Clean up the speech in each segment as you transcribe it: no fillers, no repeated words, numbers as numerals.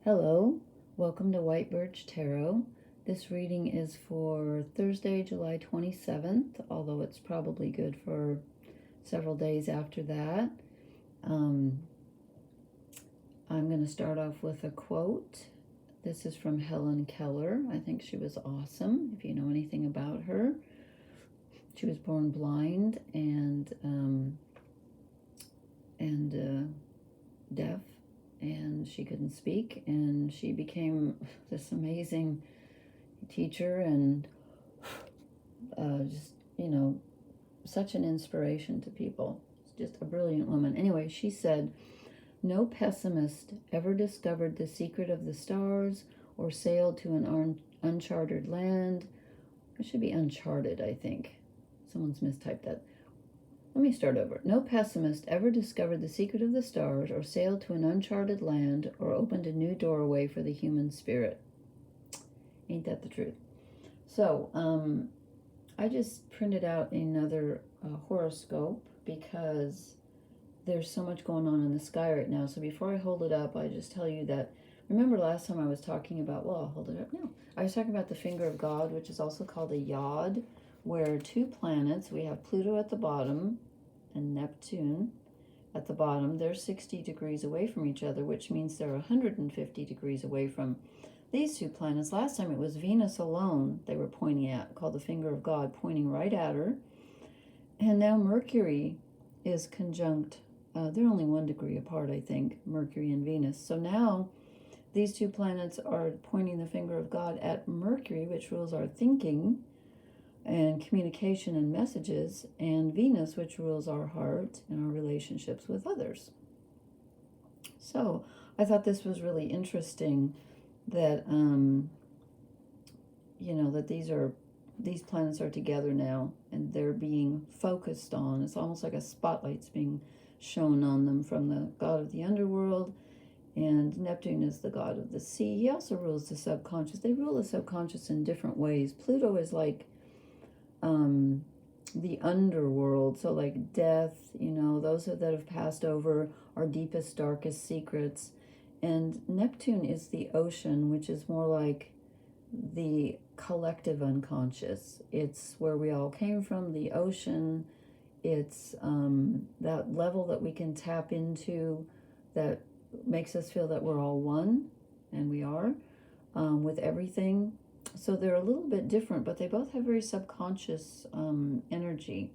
Hello, welcome to White Birch Tarot. This reading is for Thursday, July 27th, although it's probably good for several days after that. I'm going to start off with a quote. This is from Helen Keller. I think she was awesome, if you know anything about her. She was born blind and deaf, and she couldn't speak, and she became this amazing teacher and just, such an inspiration to people. It's just a brilliant woman. Anyway, she said, "No pessimist ever discovered the secret of the stars or sailed to an uncharted land." It should be uncharted, I think. Someone's mistyped that. Let me start over. "No pessimist ever discovered the secret of the stars or sailed to an uncharted land or opened a new doorway for the human spirit." Ain't that the truth? So, I just printed out another horoscope because there's so much going on in the sky right now. So before I hold it up, I just tell you that, remember last time I was talking about, well, I'll hold it up now. I was talking about the finger of God, which is also called a yod, where two planets, we have Pluto at the bottom and Neptune at the bottom. They're 60 degrees away from each other, which means they're 150 degrees away from these two planets. Last time it was Venus alone they were pointing at, called the finger of God, pointing right at her. And now Mercury is conjunct. They're only 1 degree apart, I think, Mercury and Venus. So now these two planets are pointing the finger of God at Mercury, which rules our thinking and communication and messages, and Venus, which rules our heart and our relationships with others. So I thought this was really interesting that that these planets are together now and they're being focused on. It's almost like a spotlight's being shown on them from the god of the underworld, and Neptune is the god of the sea. He also rules the subconscious. They rule the subconscious in different ways. Pluto is like the underworld, so like death, those that have passed over, our deepest, darkest secrets. And Neptune is the ocean, which is more like the collective unconscious. It's where we all came from, the ocean. It's that level that we can tap into that makes us feel that we're all one, and we are, with everything. So they're a little bit different, but they both have very subconscious energy.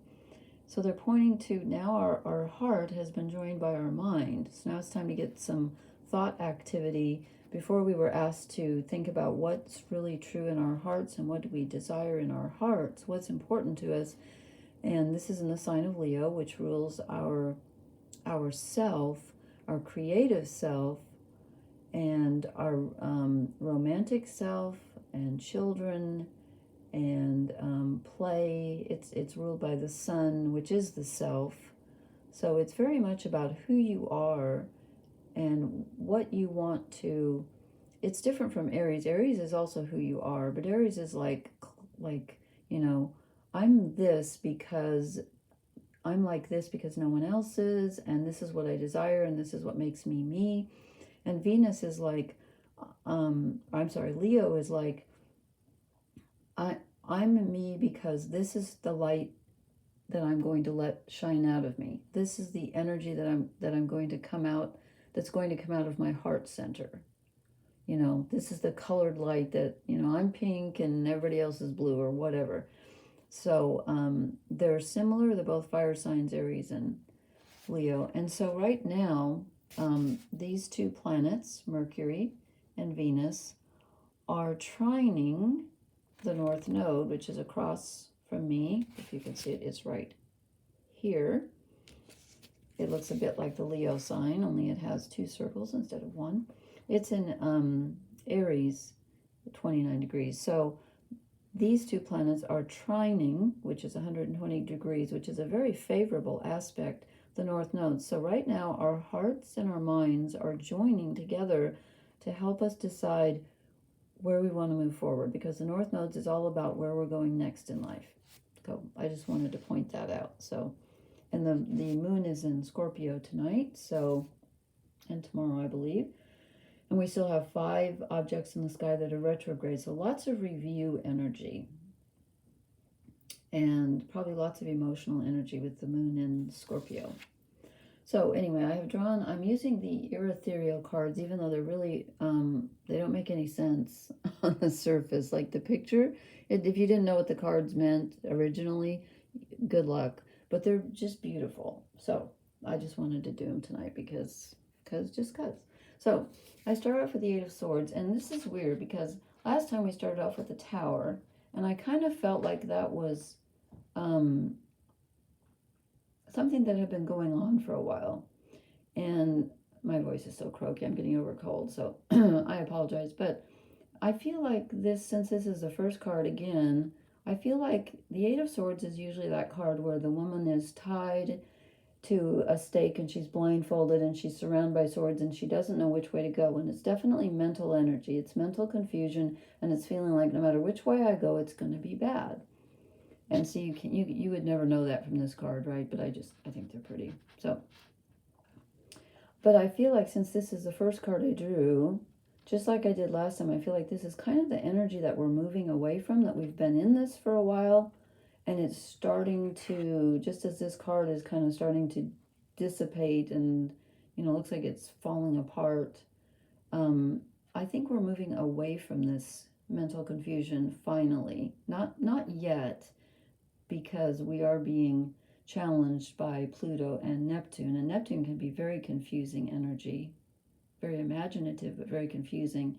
So they're pointing to now our heart has been joined by our mind. So now it's time to get some thought activity. Before we were asked to think about what's really true in our hearts and what do we desire in our hearts, what's important to us. And this is in the sign of Leo, which rules our self, our creative self, and our romantic self, and children, and play. It's ruled by the sun, which is the self. So it's very much about who you are and what you want to. It's different from Aries. Aries is also who you are, but Aries is like I'm this because I'm like this because no one else is, and this is what I desire, and this is what makes me me. And Venus is like, Leo is like, I'm me because this is the light that I'm going to let shine out of me. This is the energy that I'm going to come out, that's going to come out of my heart center. This is the colored light that, I'm pink and everybody else is blue or whatever. So they're similar. They're both fire signs, Aries and Leo. And so right now, these two planets, Mercury and Venus, are trining the North Node, which is across from me. If you can see it, it's right here. It looks a bit like the Leo sign, only it has 2 circles instead of 1. It's in Aries, 29 degrees. So these two planets are trining, which is 120 degrees, which is a very favorable aspect, the North Node. So right now, our hearts and our minds are joining together to help us decide where we want to move forward, because the North Nodes is all about where we're going next in life. So I just wanted to point that out. So, and the moon is in Scorpio tonight, so, and tomorrow, I believe. And we still have 5 objects in the sky that are retrograde. So lots of review energy. And probably lots of emotional energy with the moon in Scorpio. So anyway, I'm using the ethereal cards, even though they're really, they don't make any sense on the surface. Like the picture, if you didn't know what the cards meant originally, good luck. But they're just beautiful. So I just wanted to do them tonight because. So I start off with the 8 of Swords, and this is weird because last time we started off with the Tower, and I kind of felt like that was something that had been going on for a while. And my voice is so croaky, I'm getting over a cold, so I apologize. But I feel like this, since this is the first card again, I feel like the 8 of Swords is usually that card where the woman is tied to a stake and she's blindfolded and she's surrounded by swords and she doesn't know which way to go. And it's definitely mental energy. It's mental confusion, and it's feeling like no matter which way I go, it's going to be bad. And so you would never know that from this card, right? But I think they're pretty. So, but I feel like since this is the first card I drew, just like I did last time, I feel like this is kind of the energy that we're moving away from, that we've been in this for a while. And it's starting to, just as this card is kind of starting to dissipate and, looks like it's falling apart. I think we're moving away from this mental confusion finally. Not yet, because we are being challenged by Pluto and Neptune. And Neptune can be very confusing energy, very imaginative, but very confusing.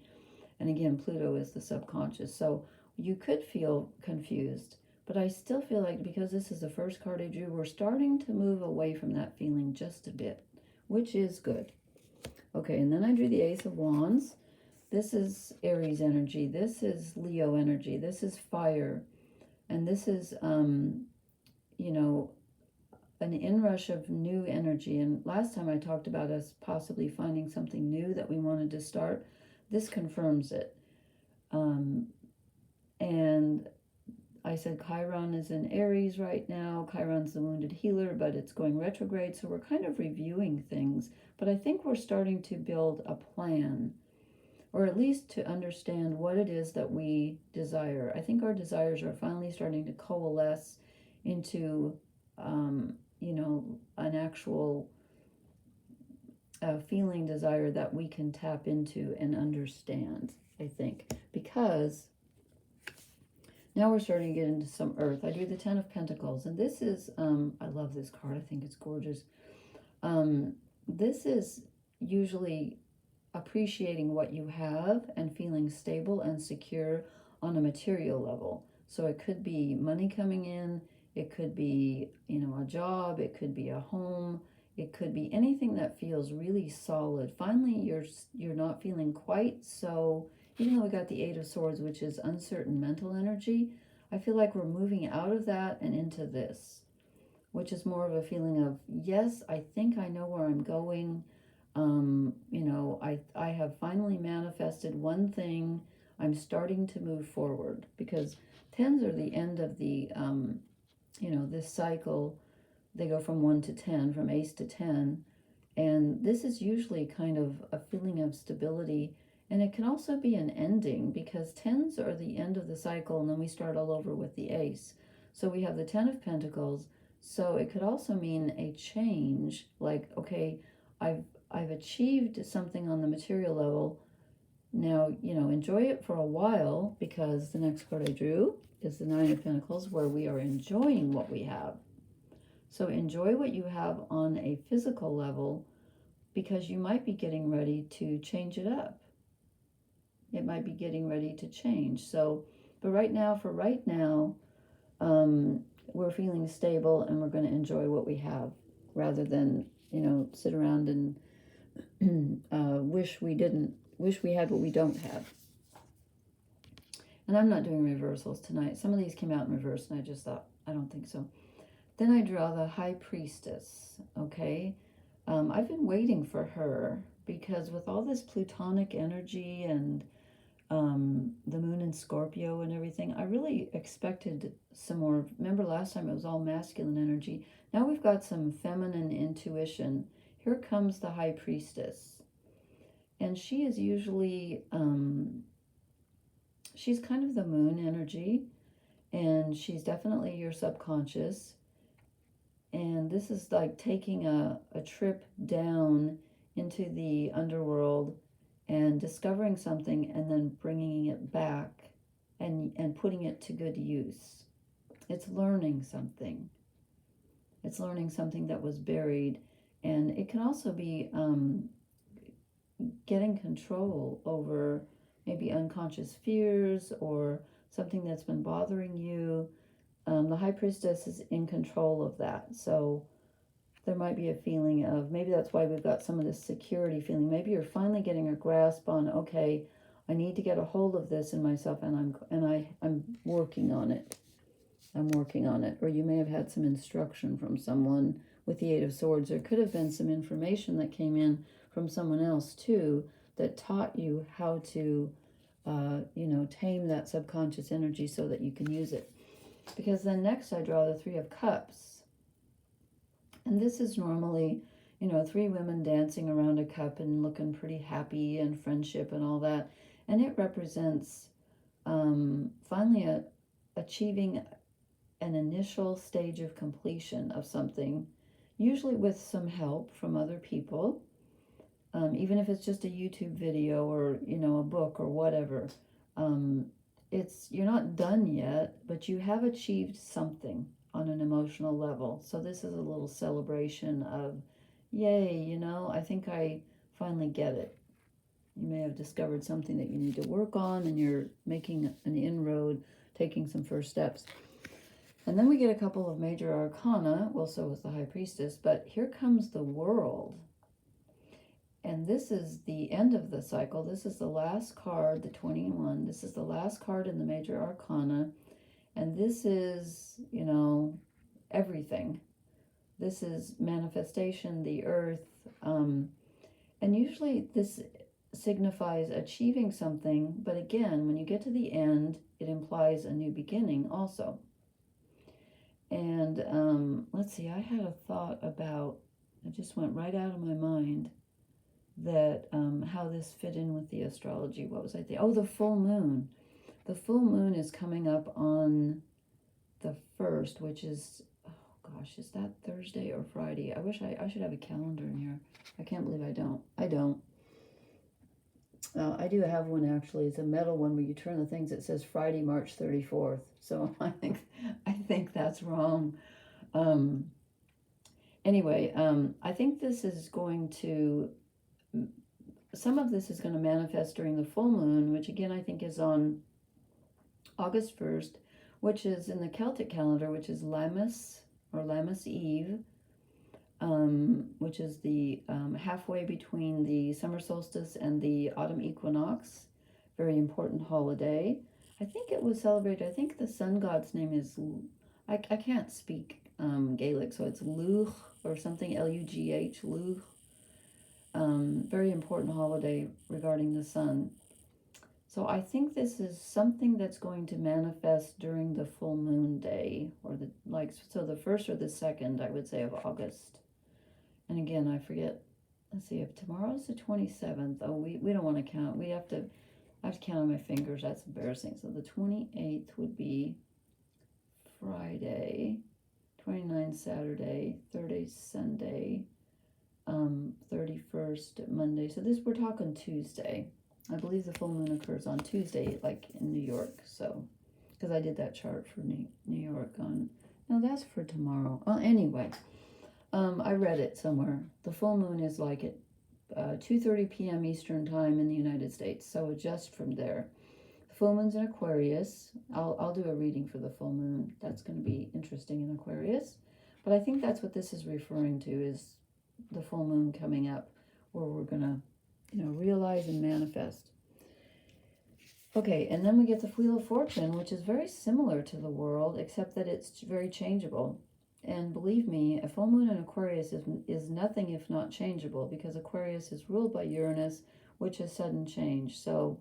And again, Pluto is the subconscious. So you could feel confused. But I still feel like because this is the first card I drew, we're starting to move away from that feeling just a bit, which is good. Okay, and then I drew the Ace of Wands. This is Aries energy. This is Leo energy. This is fire. And this is, an inrush of new energy. And last time I talked about us possibly finding something new that we wanted to start. This confirms it. And I said Chiron is in Aries right now. Chiron's the wounded healer, but it's going retrograde. So we're kind of reviewing things. But I think we're starting to build a plan, or at least to understand what it is that we desire. I think our desires are finally starting to coalesce into, an actual feeling desire that we can tap into and understand, I think. Because now we're starting to get into some earth. I drew the 10 of Pentacles, and this is, I love this card. I think it's gorgeous. This is usually appreciating what you have and feeling stable and secure on a material level. So it could be money coming in, it could be, a job, it could be a home, it could be anything that feels really solid. Finally, you're not feeling quite so, even though we got the 8 of Swords, which is uncertain mental energy, I feel like we're moving out of that and into this, which is more of a feeling of, yes, I think I know where I'm going. I have finally manifested one thing. I'm starting to move forward, because 10s are the end of the, this cycle. They go from 1 to 10, from Ace to 10. And this is usually kind of a feeling of stability. And it can also be an ending, because 10s are the end of the cycle, and then we start all over with the Ace. So we have the 10 of Pentacles. So it could also mean a change, like, okay, I've achieved something on the material level. Now, enjoy it for a while, because the next card I drew is the 9 of Pentacles, where we are enjoying what we have. So enjoy what you have on a physical level, because you might be getting ready to change it up. It might be getting ready to change. So, but right now, we're feeling stable, and we're going to enjoy what we have, rather than, sit around and wish we had what we don't have. And I'm not doing reversals tonight. Some of these came out in reverse, and I just thought, I don't think so. Then I draw the High Priestess, okay? I've been waiting for her, because with all this Plutonic energy and the moon in Scorpio and everything, I really expected some more. Remember last time it was all masculine energy. Now we've got some feminine intuition. Here comes the High Priestess. And she is usually, she's kind of the moon energy, and she's definitely your subconscious. And this is like taking a trip down into the underworld and discovering something and then bringing it back and putting it to good use. It's learning something. It's learning something that was buried. And it can also be getting control over maybe unconscious fears or something that's been bothering you. The high priestess is in control of that. So there might be a feeling of, maybe that's why we've got some of this security feeling. Maybe you're finally getting a grasp on, okay, I need to get a hold of this in myself, and I'm working on it. I'm working on it. Or you may have had some instruction from someone with the Eight of Swords. There could have been some information that came in from someone else too that taught you how to, tame that subconscious energy so that you can use it. Because then next I draw the Three of Cups. And this is normally, three women dancing around a cup and looking pretty happy and friendship and all that. And it represents finally achieving an initial stage of completion of something, usually with some help from other people, even if it's just a YouTube video or, a book or whatever. You're not done yet, but you have achieved something on an emotional level. So this is a little celebration of, yay, I think I finally get it. You may have discovered something that you need to work on, and you're making an inroad, taking some first steps. And then we get a couple of major arcana. Well, so is the High Priestess, but here comes the World. And this is the end of the cycle. This is the last card, the 21. This is the last card in the major arcana. And this is, everything. This is manifestation, the earth. And usually this signifies achieving something. But again, when you get to the end, it implies a new beginning also. And let's see, I had a thought about, it just went right out of my mind, that how this fit in with the astrology. What was I thinking? Oh, the full moon. The full moon is coming up on the 1st, which is, oh gosh, is that Thursday or Friday? I wish I should have a calendar in here. I can't believe I don't. I do have one, actually. It's a metal one where you turn the things. It says Friday, March 34th. So I think that's wrong. Anyway, I think this is going to, some of this is going to manifest during the full moon, which again I think is on August 1st, which is in the Celtic calendar, which is Lammas or Lammas Eve, which is the halfway between the summer solstice and the autumn equinox. Very important holiday. I think it was celebrated, I think the sun god's name is, I can't speak Gaelic, so it's Lugh or something, Lugh, Lugh. Very important holiday regarding the sun. So I think this is something that's going to manifest during the full moon day, or the the 1st or the 2nd, I would say, of August. And again, I forget. Let's see, if tomorrow's the 27th. Oh, we don't want to count. I have to count on my fingers. That's embarrassing. So the 28th would be Friday, 29th Saturday, 30th Sunday, 31st Monday. So we're talking Tuesday. I believe the full moon occurs on Tuesday, like in New York. So, because I did that chart for New York no, that's for tomorrow. Well, anyway, I read it somewhere. The full moon is like at 2:30 p.m. Eastern time in the United States. So adjust from there. The full moon's in Aquarius. I'll do a reading for the full moon. That's going to be interesting in Aquarius. But I think that's what this is referring to, is the full moon coming up, where we're going to, realize and manifest. Okay, and then we get the Wheel of Fortune, which is very similar to the World, except that it's very changeable. And believe me, a full moon in Aquarius is nothing if not changeable, because Aquarius is ruled by Uranus, which is sudden change. So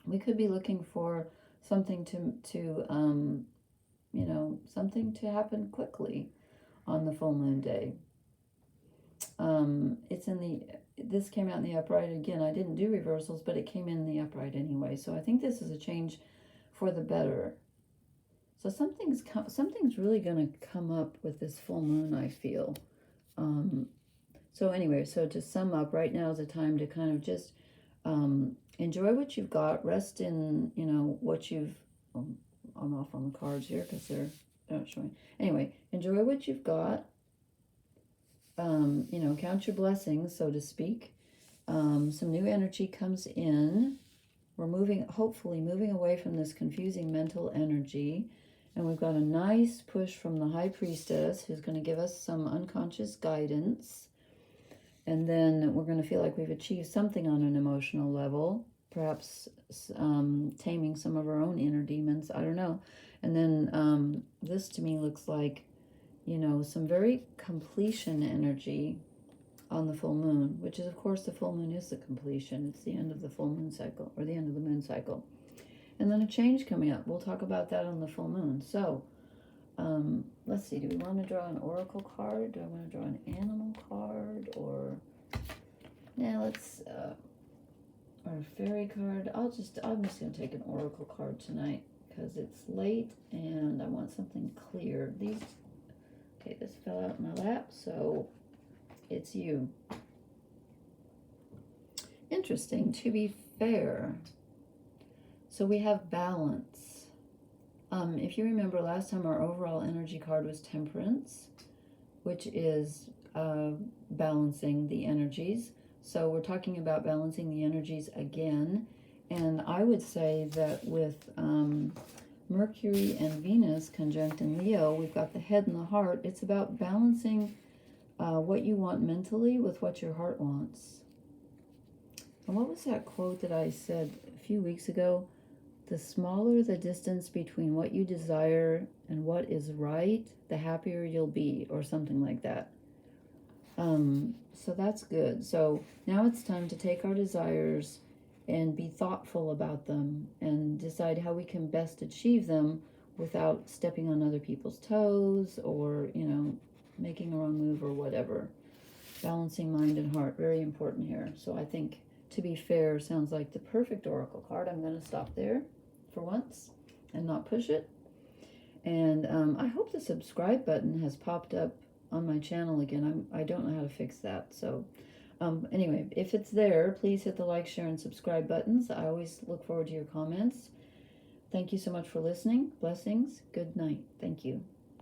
we could be looking for something to something to happen quickly on the full moon day. It's in the this came out in the upright again. I didn't do reversals, but it came in the upright anyway. So I think this is a change for the better. So something's really going to come up with this full moon, I feel. So anyway, so to sum up, right now is a time to kind of just enjoy what you've got. Rest in, what you've... I'm off on the cards here because they're not showing. Anyway, enjoy what you've got. Count your blessings, so to speak. Some new energy comes in. We're hopefully moving away from this confusing mental energy. And we've got a nice push from the High Priestess, who's going to give us some unconscious guidance. And then we're going to feel like we've achieved something on an emotional level, perhaps taming some of our own inner demons. I don't know. And then this to me looks like, some very completion energy on the full moon, which is, of course, the full moon is the completion. It's the end of the full moon cycle, or the end of the moon cycle. And then a change coming up. We'll talk about that on the full moon. So, let's see. Do we want to draw an oracle card? Do I want to draw an animal card? Or, let's, or a fairy card. I'm just going to take an oracle card tonight because it's late and I want something clear. Okay, this fell out in my lap, so it's you. Interesting, to be fair. So we have balance. If you remember last time, our overall energy card was Temperance, which is balancing the energies. So we're talking about balancing the energies again. And I would say that with Mercury and Venus conjunct in Leo, we've got the head and the heart. It's about balancing what you want mentally with what your heart wants. And what was that quote that I said a few weeks ago? The smaller the distance between what you desire and what is right, the happier you'll be, or something like that. So that's good. So now it's time to take our desires and be thoughtful about them and decide how we can best achieve them without stepping on other people's toes or, making a wrong move or whatever. Balancing mind and heart, very important here. So I think, to be fair, sounds like the perfect oracle card. I'm going to stop there for once and not push it. And I hope the subscribe button has popped up on my channel again. I don't know how to fix that. So anyway, if it's there, please hit the like, share, and subscribe buttons. I always look forward to your comments. Thank you so much for listening. Blessings. Good night. Thank you.